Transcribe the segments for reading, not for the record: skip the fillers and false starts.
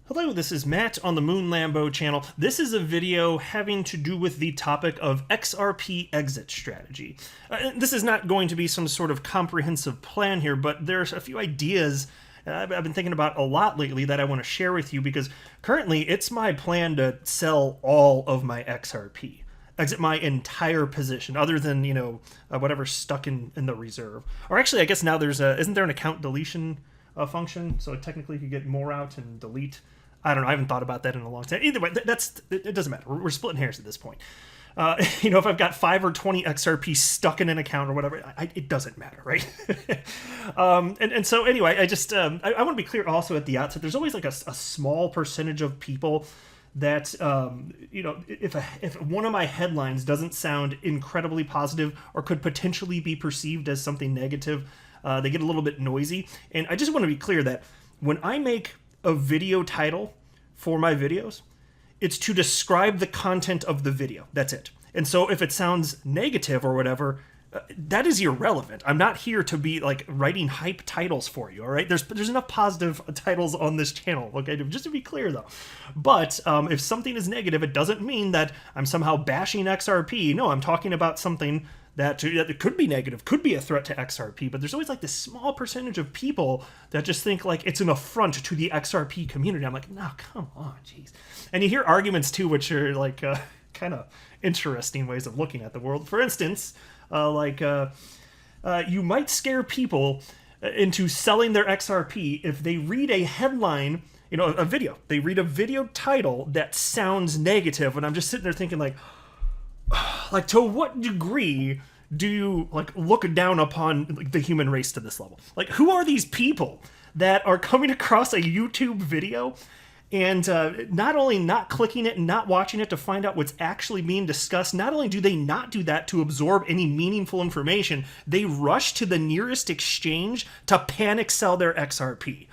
Hello, this is Matt on the Moon Lambo channel. This is a video having to do with the topic of XRP exit strategy. This is not going to be some sort of comprehensive plan here, but there's a few ideas I've been thinking about a lot lately that I want to share with you because currently it's my plan to sell all of my XRP. Exit my entire position, other than, whatever's stuck in the reserve. Or actually, I guess now isn't there an account deletion function? So technically you could get more out and delete. I don't know. I haven't thought about that in a long time. Either way, it doesn't matter. We're splitting hairs at this point. If I've got 5 or 20 XRP stuck in an account or whatever, it doesn't matter, right? So anyway, I want to be clear also at the outset. There's always like a small percentage of people that if one of my headlines doesn't sound incredibly positive or could potentially be perceived as something negative, they get a little bit noisy. And I just want to be clear that when I make a video title for my videos, it's to describe the content of the video. That's it. And so if it sounds negative or whatever, that is irrelevant. I'm not here to be like writing hype titles for you, all right? There's enough positive titles on this channel, okay? Just to be clear though. But if something is negative, it doesn't mean that I'm somehow bashing XRP. No, I'm talking about something that could be negative, could be a threat to XRP, but there's always like this small percentage of people that just think like it's an affront to the XRP community. I'm like, no, come on, jeez. And you hear arguments too, which are like kind of interesting ways of looking at the world. For instance, you might scare people into selling their XRP if they read a headline, a video. They read a video title that sounds negative, and I'm just sitting there thinking like to what degree do you look down upon the human race to this level? Like, who are these people that are coming across a YouTube video and not only not clicking it and not watching it to find out what's actually being discussed, not only do they not do that to absorb any meaningful information, they rush to the nearest exchange to panic sell their XRP.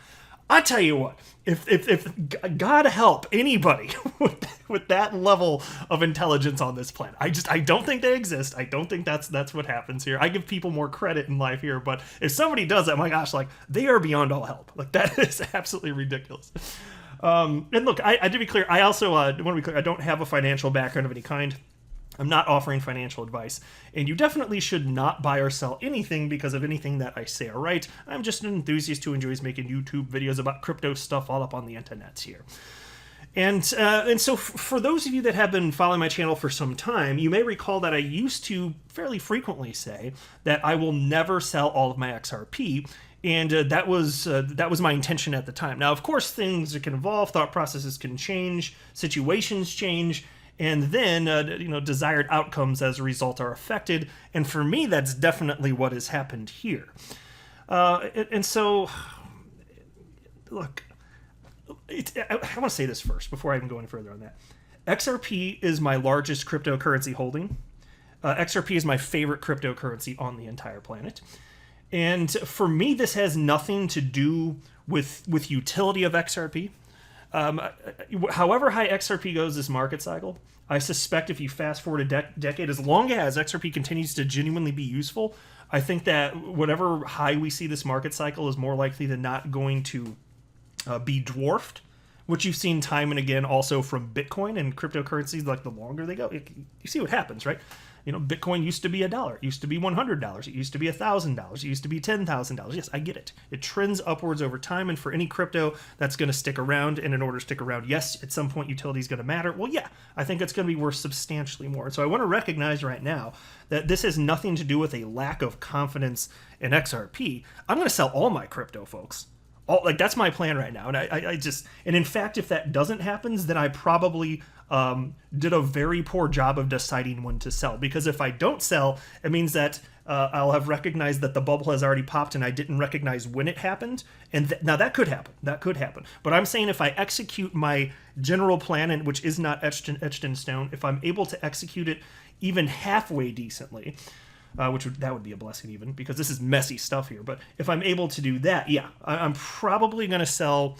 I tell you what, if God help anybody with that level of intelligence on this planet, I don't think they exist. I don't think that's what happens here. I give people more credit in life here, but if somebody does that, my gosh, they are beyond all help. That is absolutely ridiculous. And look, I to be clear, I also want to be clear, I don't have a financial background of any kind. I'm not offering financial advice, and you definitely should not buy or sell anything because of anything that I say or write. I'm just an enthusiast who enjoys making YouTube videos about crypto stuff all up on the internet here. And so for those of you that have been following my channel for some time, you may recall that I used to fairly frequently say that I will never sell all of my XRP. And that was my intention at the time. Now, of course, things can evolve, thought processes can change, situations change, and then desired outcomes as a result are affected. And for me, that's definitely what has happened here. And so, look, I want to say this first before I even go any further on that. XRP is my largest cryptocurrency holding. XRP is my favorite cryptocurrency on the entire planet. And for me, this has nothing to do with utility of XRP. However high XRP goes this market cycle, I suspect if you fast forward a decade, as long as XRP continues to genuinely be useful, I think that whatever high we see this market cycle is more likely than not going to be dwarfed, which you've seen time and again also from Bitcoin and cryptocurrencies. The longer they go, you see what happens, right? Bitcoin used to be $1, it used to be $100, it used to be $1,000, it used to be $10,000. Yes, I get it. It trends upwards over time, and for any crypto that's going to stick around, and in order to stick around, yes, at some point utility is going to matter. Well, yeah, I think it's going to be worth substantially more. And so I want to recognize right now that this has nothing to do with a lack of confidence in XRP. I'm going to sell all my crypto, folks. That's my plan right now. And in fact, if that doesn't happen, then I probably did a very poor job of deciding when to sell. Because if I don't sell, it means that I'll have recognized that the bubble has already popped and I didn't recognize when it happened. And now that could happen. That could happen. But I'm saying if I execute my general plan, which is not etched in stone, if I'm able to execute it even halfway decently, that would be a blessing even, because this is messy stuff here. But if I'm able to do that, yeah, I'm probably going to sell,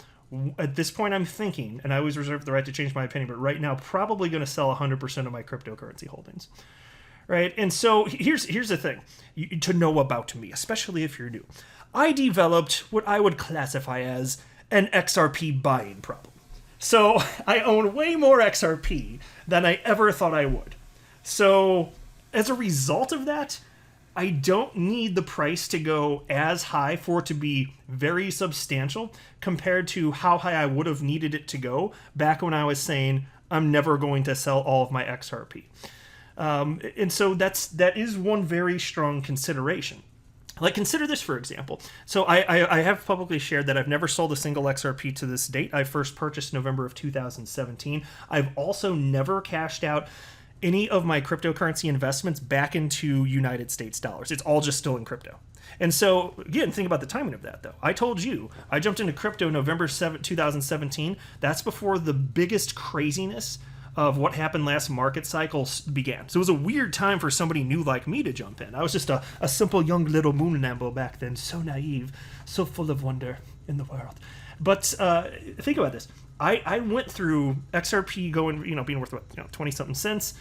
at this point I'm thinking, and I always reserve the right to change my opinion, but right now probably going to sell 100% of my cryptocurrency holdings. Right? And so here's the thing to know about me, especially if you're new. I developed what I would classify as an XRP buying problem. So I own way more XRP than I ever thought I would. So as a result of that, I don't need the price to go as high for it to be very substantial compared to how high I would have needed it to go back when I was saying I'm never going to sell all of my XRP. And so that is one very strong consideration. Like, consider this, for example. So I have publicly shared that I've never sold a single XRP to this date. I first purchased November of 2017. I've also never cashed out any of my cryptocurrency investments back into United States dollars. It's all just still in crypto. And so, again, think about the timing of that, though. I told you, I jumped into crypto November 7, 2017. That's before the biggest craziness of what happened last market cycle began. So it was a weird time for somebody new like me to jump in. I was just a simple young little moon Lambo back then, so naive, so full of wonder in the world. But think about this. I went through XRP going, being worth 20 something cents,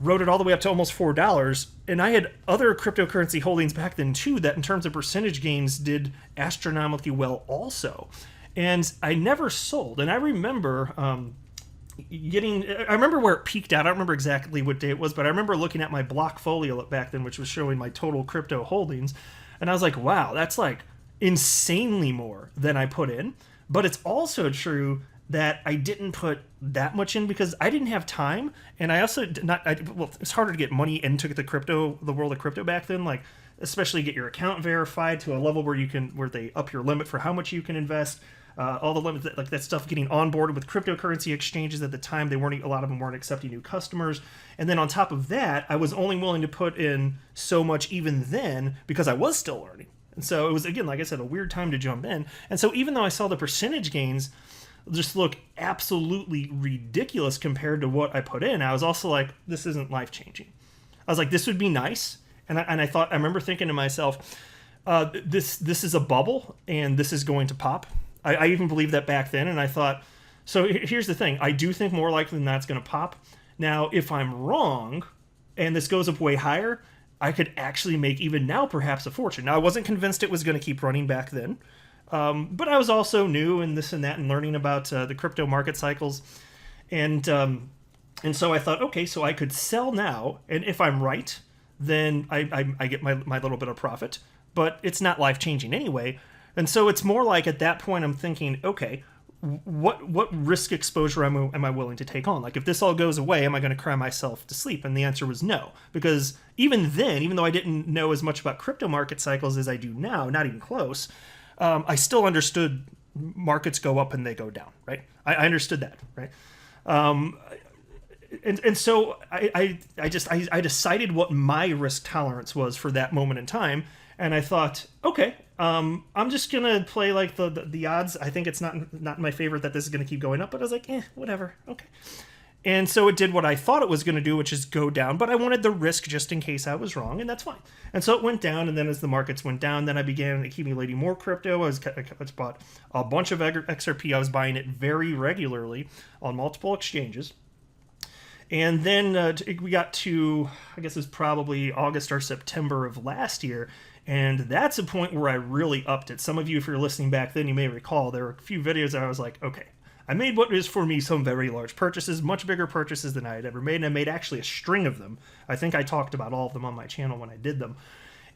rode it all the way up to almost $4, and I had other cryptocurrency holdings back then too that in terms of percentage gains did astronomically well also. And I never sold. And I remember I remember where it peaked out. I don't remember exactly what day it was, but I remember looking at my Blockfolio back then, which was showing my total crypto holdings, and I was like, wow, that's like insanely more than I put in. But it's also true that I didn't put that much in because I didn't have time, and I also did not. It's harder to get money into the world of crypto back then, like especially get your account verified to a level where they up your limit for how much you can invest. All the limits, like that stuff, getting onboarded with cryptocurrency exchanges a lot of them weren't accepting new customers. And then on top of that, I was only willing to put in so much even then because I was still learning. And so it was, again, like I said, a weird time to jump in. And so even though I saw the percentage gains just look absolutely ridiculous compared to what I put in, I was also like, this isn't life-changing. I was like, this would be nice. And I remember thinking to myself, this is a bubble and this is going to pop. I even believed that back then, and I thought, so here's the thing. I do think more likely than that's going to pop. Now, if I'm wrong, and this goes up way higher, I could actually make, even now, perhaps a fortune. Now, I wasn't convinced it was going to keep running back then, but I was also new and this and that and learning about the crypto market cycles. And so I thought, okay, so I could sell now, and if I'm right, then I get my little bit of profit, but it's not life-changing anyway. And so it's more like at that point I'm thinking, okay, what risk exposure am I willing to take on? Like, if this all goes away, am I going to cry myself to sleep? And the answer was no. Because even then, even though I didn't know as much about crypto market cycles as I do now, not even close, I still understood markets go up and they go down, right? I understood that, right? And so I decided what my risk tolerance was for that moment in time. And I thought, okay, I'm just gonna play like the odds. I think it's not my favorite that this is gonna keep going up, but I was like, whatever, okay. And so it did what I thought it was gonna do, which is go down. But I wanted the risk just in case I was wrong, and that's fine. And so it went down, and then as the markets went down, then I began accumulating more crypto. I bought a bunch of XRP. I was buying it very regularly on multiple exchanges. And then we got to, I guess it was probably August or September of last year. And that's a point where I really upped it. Some of you, if you're listening back then, you may recall there were a few videos that I was like, okay, I made what is for me some very large purchases, much bigger purchases than I had ever made. And I made actually a string of them. I think I talked about all of them on my channel when I did them.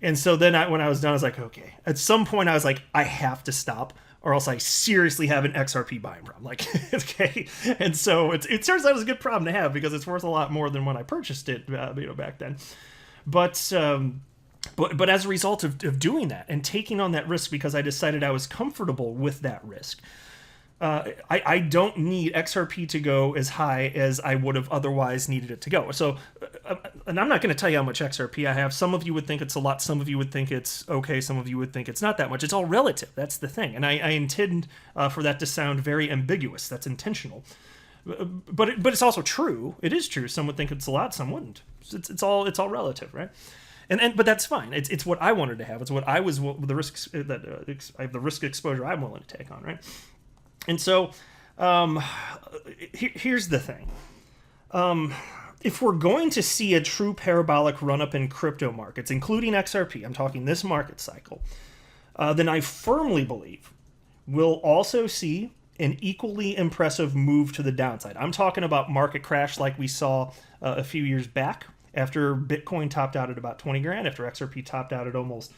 And so then when I was done, I was like, okay. At some point, I was like, I have to stop, or else I seriously have an XRP buying problem. Like, okay. And so it turns out it's a good problem to have because it's worth a lot more than when I purchased it, back then. But as a result of doing that and taking on that risk because I decided I was comfortable with that risk, I don't need XRP to go as high as I would have otherwise needed it to go. So, and I'm not going to tell you how much XRP I have. Some of you would think it's a lot. Some of you would think it's okay. Some of you would think it's not that much. It's all relative. That's the thing. And I intend for that to sound very ambiguous. That's intentional. But it's also true. It is true. Some would think it's a lot. Some wouldn't. It's all relative, right? But that's fine. It's what I wanted to have. It's what I was the risks that I have the risk exposure I'm willing to take on, right? And so here's the thing. If we're going to see a true parabolic run-up in crypto markets, including XRP, I'm talking this market cycle, then I firmly believe we'll also see an equally impressive move to the downside. I'm talking about market crash like we saw a few years back after Bitcoin topped out at about 20 grand, after XRP topped out at almost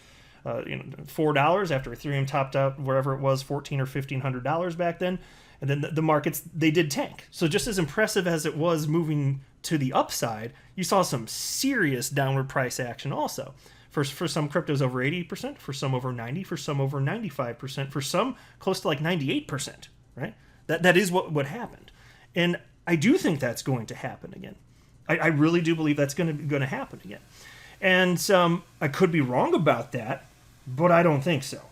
$4, after Ethereum topped out wherever it was, $1,400 or $1,500 back then. And then the markets, they did tank. So just as impressive as it was moving to the upside, you saw some serious downward price action also. For some cryptos over 80%, for some over 90%, for some over 95%, for some close to like 98%, right? That is what happened. And I do think that's going to happen again. I really do believe that's going to happen again. And I could be wrong about that, but I don't think so.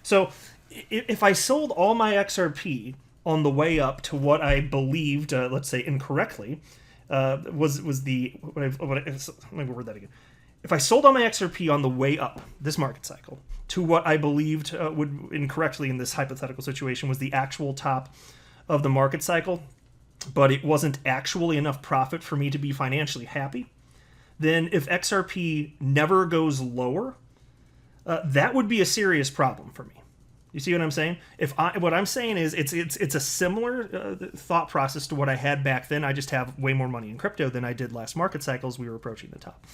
So if I sold all my XRP on the way up to what I believed, let's say incorrectly, was the let me word that again. If I sold all my XRP on the way up this market cycle to what I believed would incorrectly in this hypothetical situation was the actual top of the market cycle, but it wasn't actually enough profit for me to be financially happy, then if XRP never goes lower, that would be a serious problem for me. You see what I'm saying? What I'm saying is it's a similar thought process to what I had back then. I just have way more money in crypto than I did last market cycles. We were approaching the top,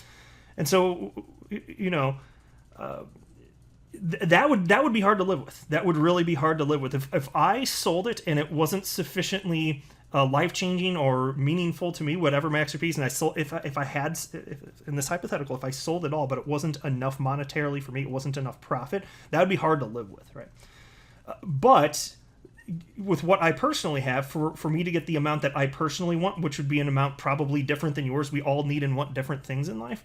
and so that would be hard to live with. That would really be hard to live with if I sold it and it wasn't sufficiently life changing or meaningful to me, whatever my XRPs, and I sold if in this hypothetical, if I sold it all, but it wasn't enough monetarily for me, it wasn't enough profit, that would be hard to live with, right? But with what I personally have, for me to get the amount that I personally want, which would be an amount probably different than yours, we all need and want different things in life.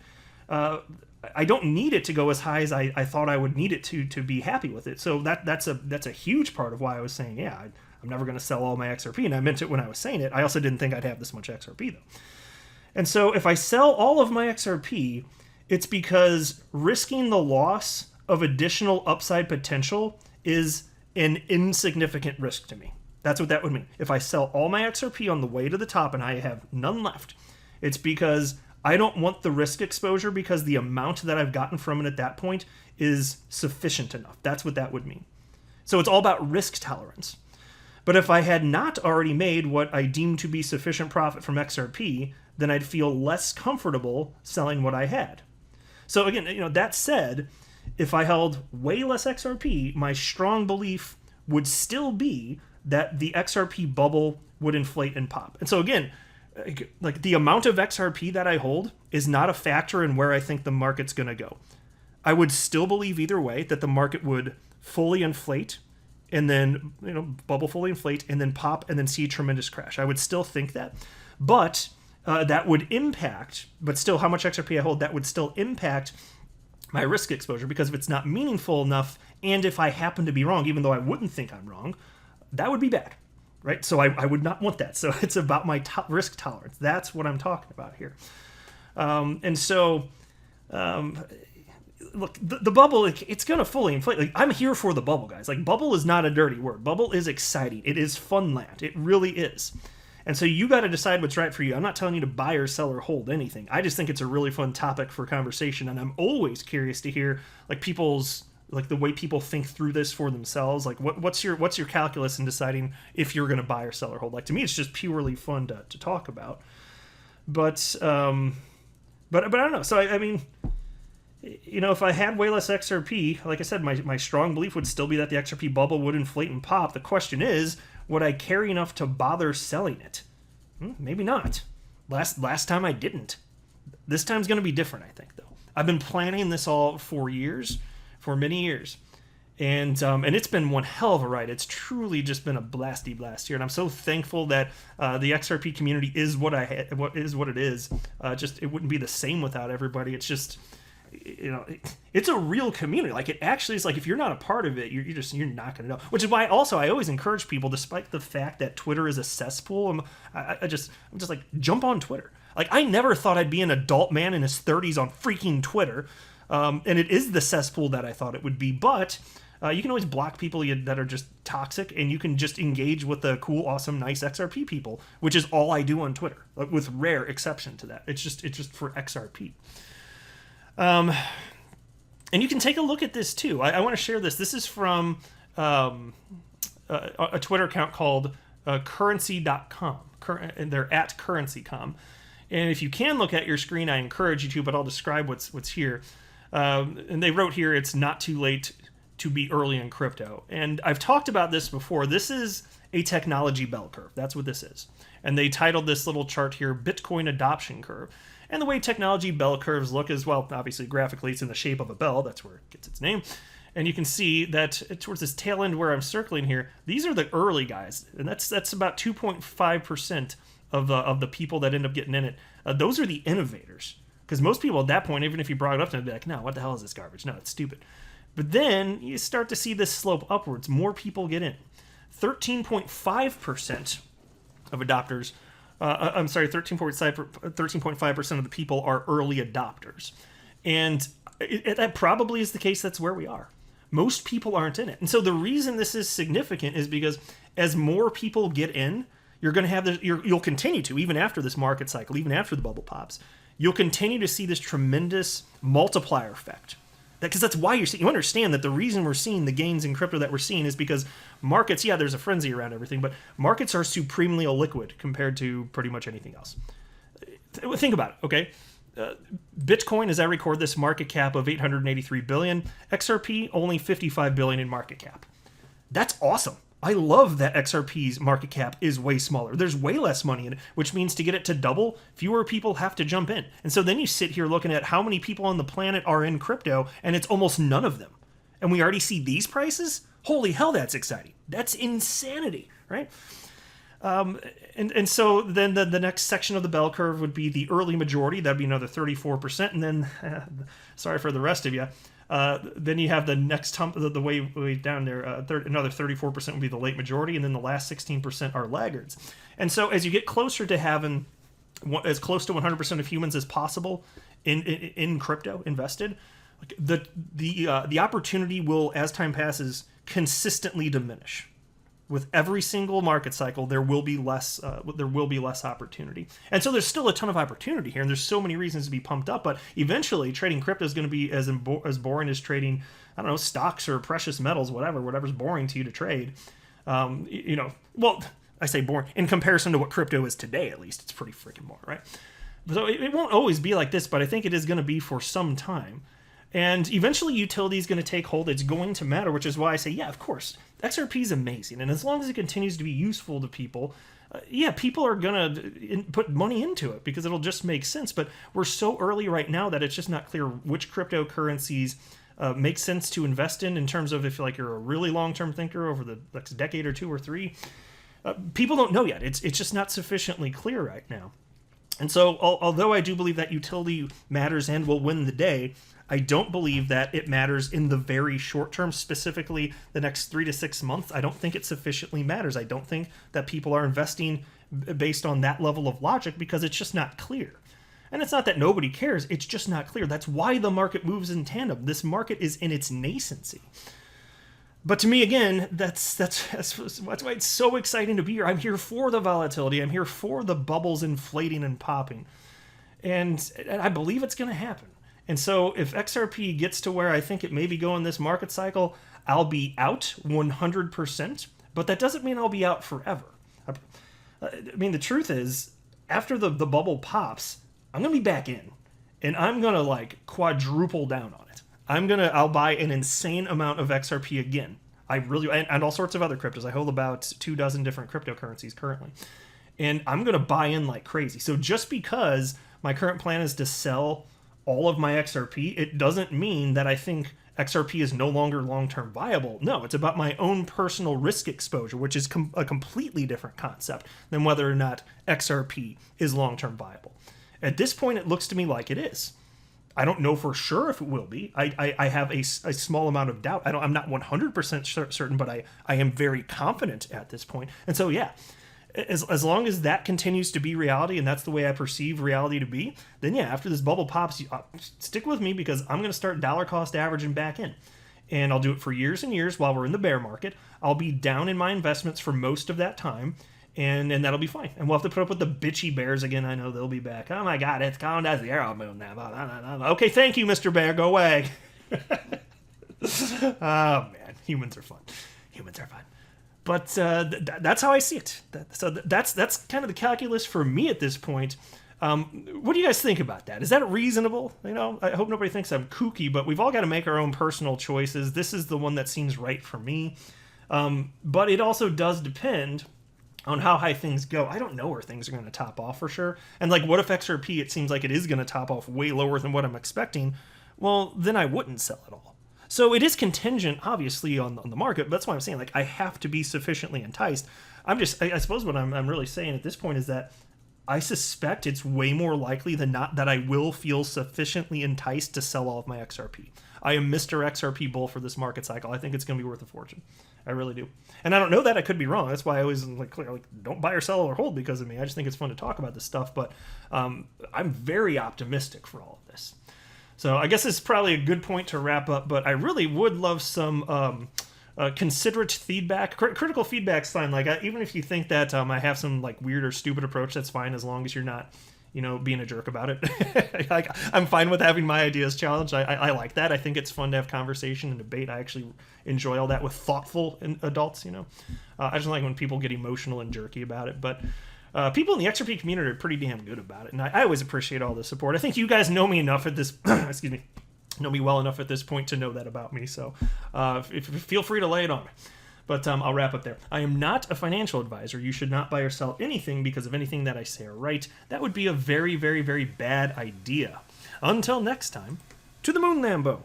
I don't need it to go as high as I thought I would need it to be happy with it. So that's a huge part of why I was saying, yeah, I'm never going to sell all my XRP, and I meant it when I was saying it. I also didn't think I'd have this much XRP, though. And so if I sell all of my XRP, it's because risking the loss of additional upside potential is an insignificant risk to me. That's what that would mean. If I sell all my XRP on the way to the top and I have none left, it's because I don't want the risk exposure, because the amount that I've gotten from it at that point is sufficient enough. That's what that would mean. So it's all about risk tolerance. But if I had not already made what I deemed to be sufficient profit from XRP, then I'd feel less comfortable selling what I had. So again, that said, if I held way less XRP, my strong belief would still be that the XRP bubble would inflate and pop. And so again, like the amount of XRP that I hold is not a factor in where I think the market's going to go. I would still believe either way that the market would fully inflate and then, bubble fully inflate and then pop and then see a tremendous crash. I would still think that. But that would impact, but still how much XRP I hold, that would still impact my risk exposure, because if it's not meaningful enough, and if I happen to be wrong, even though I wouldn't think I'm wrong, that would be bad, right? So I would not want that. So it's about my risk tolerance. That's what I'm talking about here. Look, the bubble, it's going to fully inflate. Like, I'm here for the bubble, guys. Like, bubble is not a dirty word. Bubble is exciting. It is fun land. It really is. And so you got to decide what's right for you. I'm not telling you to buy or sell or hold anything. I just think it's a really fun topic for conversation, and I'm always curious to hear the way people think through this for themselves. Like, what's your calculus in deciding if you're going to buy or sell or hold? Like, to me, it's just purely fun to talk about. But I don't know. So I mean, if I had way less XRP, like I said, my strong belief would still be that the XRP bubble would inflate and pop. The question is, would I carry enough to bother selling it? Maybe not. Last time I didn't. This time's going to be different, I think, though. I've been planning this all for many years. And it's been one hell of a ride. It's truly just been a blasty blast here. And I'm so thankful that the XRP community is what it is. Just it wouldn't be the same without everybody. It's just, it's a real community. Like, it actually is, like, if you're not a part of it, you're not going to know. Which is why also I always encourage people, despite the fact that Twitter is a cesspool, I'm just like, jump on Twitter. Like, I never thought I'd be an adult man in his 30s on freaking Twitter. And it is the cesspool that I thought it would be. But you can always block people that are just toxic, and you can just engage with the cool, awesome, nice XRP people, which is all I do on Twitter, with rare exception to that. It's just for XRP. And you can take a look at this too. I want to share this. This is from a Twitter account called currency.com. And they're at currency.com. And if you can look at your screen, I encourage you to, but I'll describe what's here. And they wrote here, it's not too late to be early in crypto. And I've talked about this before. This is a technology bell curve. That's what this is. And they titled this little chart here, Bitcoin Adoption Curve. And the way technology bell curves look is, well, obviously graphically it's in the shape of a bell. That's where it gets its name. And you can see that towards this tail end where I'm circling here, these are the early guys. And that's about 2.5% of the people that end up getting in it. Those are the innovators. Because most people at that point, even if you brought it up to them, they'd be like, no, what the hell is this garbage? No, it's stupid. But then you start to see this slope upwards. More people get in. 13.5% of adopters, 13.5% of the people are early adopters. And that probably is the case. That's where we are. Most people aren't in it. And so the reason this is significant is because as more people get in, you're going to have you'll continue to, even after this market cycle, even after the bubble pops, you'll continue to see this tremendous multiplier effect. Because that's why you understand that the reason we're seeing the gains in crypto that we're seeing is because markets, yeah, there's a frenzy around everything, but markets are supremely illiquid compared to pretty much anything else. Think about it, okay? Bitcoin, as I record this, market cap of 883 billion. XRP, only 55 billion in market cap. That's awesome. I love that XRP's market cap is way smaller. There's way less money in it, which means to get it to double, fewer people have to jump in. And so then you sit here looking at how many people on the planet are in crypto, and it's almost none of them. And we already see these prices? Holy hell, that's exciting. That's insanity, right? And so then the next section of the bell curve would be the early majority. That'd be another 34%. And then, sorry for the rest of you, then you have the next hump, the way down there, another 34% would be the late majority, and then the last 16% are laggards. And so as you get closer to having as close to 100% of humans as possible in crypto invested, the opportunity will, as time passes, consistently diminish. With every single market cycle, there will be less opportunity. And so there's still a ton of opportunity here, and there's so many reasons to be pumped up, but eventually trading crypto is going to be as boring as trading, I don't know, stocks or precious metals, whatever's boring to you to trade. Well, I say boring in comparison to what crypto is today, at least. It's pretty freaking boring, right? So it won't always be like this, but I think it is going to be for some time. And eventually utility is going to take hold. It's going to matter, which is why I say, yeah, of course, XRP is amazing. And as long as it continues to be useful to people, people are going to put money into it because it'll just make sense. But we're so early right now that it's just not clear which cryptocurrencies make sense to invest in terms of if you're a really long-term thinker over the next decade or two or three. People don't know yet. It's just not sufficiently clear right now. And so although I do believe that utility matters and will win the day, I don't believe that it matters in the very short term, specifically the next 3 to 6 months. I don't think it sufficiently matters. I don't think that people are investing based on that level of logic because it's just not clear. And it's not that nobody cares. It's just not clear. That's why the market moves in tandem. This market is in its nascency. But to me, again, that's why it's so exciting to be here. I'm here for the volatility. I'm here for the bubbles inflating and popping. And I believe it's going to happen. And so if XRP gets to where I think it may be going this market cycle, I'll be out 100%. But that doesn't mean I'll be out forever. I mean, the truth is, after the bubble pops, I'm going to be back in. And I'm going to quadruple down on it. I'll buy an insane amount of XRP again. And all sorts of other cryptos. I hold about 24 different cryptocurrencies currently. And I'm going to buy in like crazy. So just because my current plan is to sell all of my XRP, it doesn't mean that I think XRP is no longer long-term viable. No, it's about my own personal risk exposure, which is a completely different concept than whether or not XRP is long-term viable. At this point, it looks to me like it is. I don't know for sure if it will be. I have a small amount of doubt. I'm not 100% certain, but I am very confident at this point. And so, yeah, as long as that continues to be reality, and that's the way I perceive reality to be, then yeah, after this bubble pops, stick with me because I'm going to start dollar cost averaging back in. And I'll do it for years and years while we're in the bear market. I'll be down in my investments for most of that time. And that'll be fine. And we'll have to put up with the bitchy bears again. I know they'll be back. Oh my God, it's gone to zero moon now. Okay, thank you, Mr. Bear. Go away. Oh man, humans are fun. Humans are fun. But that's how I see it. That's kind of the calculus for me at this point. What do you guys think about that? Is that reasonable? I hope nobody thinks I'm kooky, but we've all got to make our own personal choices. This is the one that seems right for me. But it also does depend on how high things go. I don't know where things are going to top off for sure. And like, what if XRP, it seems like it is going to top off way lower than what I'm expecting? Well, then I wouldn't sell it all. So it is contingent, obviously, on the market. But that's why I'm saying, like, I have to be sufficiently enticed. I suppose what I'm really saying at this point is that I suspect it's way more likely than not that I will feel sufficiently enticed to sell all of my XRP. I am Mr. XRP bull for this market cycle. I think it's going to be worth a fortune. I really do. And I don't know that. I could be wrong. That's why I always like don't buy or sell or hold because of me. I just think it's fun to talk about this stuff. But I'm very optimistic for all of this. So I guess this is probably a good point to wrap up. But I really would love some considerate feedback. Critical feedback's fine. Like even if you think that I have some like weird or stupid approach, that's fine as long as you're not being a jerk about it. Like, I'm fine with having my ideas challenged. I like that. I think it's fun to have conversation and debate. I actually enjoy all that with thoughtful adults, I just like when people get emotional and jerky about it. But people in the XRP community are pretty damn good about it. And I always appreciate all the support. I think you guys know me enough at this, excuse me, know me well enough at this point to know that about me. So feel free to lay it on me. But I'll wrap up there. I am not a financial advisor. You should not buy or sell anything because of anything that I say or write. That would be a very, very, very bad idea. Until next time, to the moon, Lambo.